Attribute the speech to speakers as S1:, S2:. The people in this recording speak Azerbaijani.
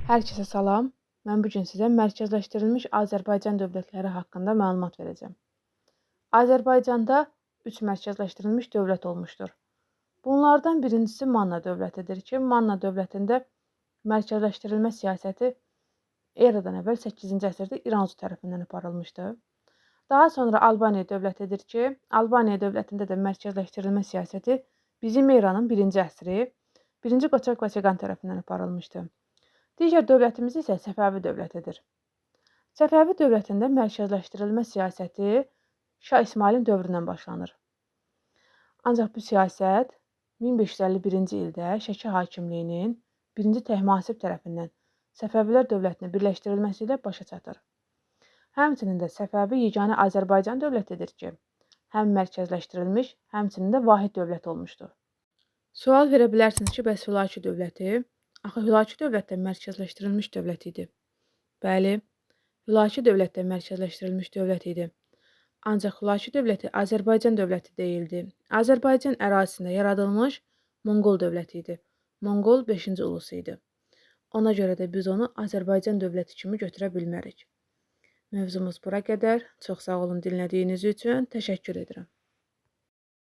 S1: Hər kəsə salam. Mən bu gün sizə mərkəzləşdirilmiş Azərbaycan dövlətləri haqqında məlumat verəcəm. Azərbaycanda 3 mərkəzləşdirilmiş dövlət olmuşdur. Bunlardan birincisi Manna dövlətidir ki, Manna dövlətində mərkəzləşdirilmə siyasəti eradan əvvəl 8-ci əsrdə İranzu tərəfindən aparılmışdı. Daha sonra Albaniya dövlətidir ki, Albaniya dövlətində də mərkəzləşdirilmə siyasəti bizim eranın 1-ci əsri 1-ci Qoçaq Vaçaqan tərəfindən aparılmışdı. Digər dövlətimiz isə Səfəvi dövlətidir. Səfəvi dövlətində mərkəzləşdirilmə siyasəti Şah İsmayılın dövründən başlanır. Ancaq bu siyasət 1551-ci ildə Şəki hakimliyinin 1-ci Təhmasib tərəfindən Səfəvilər dövlətinə birləşdirilməsi ilə başa çatır. Həmçinin də Səfəvi yeganə Azərbaycan dövlətidir ki, həm mərkəzləşdirilmiş, həmçinin də vahid dövlət olmuşdur. Sual verə bilərsiniz ki, bəs Hülaki dövləti? Axı Hülaki dövlət də mərkəzləşdirilmiş dövlət idi. Bəli, Hülaki dövlət də mərkəzləşdirilmiş dövlət idi. Ancaq Hülaki dövləti Azərbaycan dövləti deyildi. Azərbaycan ərazisində yaradılmış Monqol dövləti idi. Monqol 5-ci ulusu idi. Ona görə də biz onu Azərbaycan dövləti kimi götürə bilmərik. Mövzumuz bura qədər. Çox sağ olun dinlədiyiniz üçün. Təşəkkür edirəm.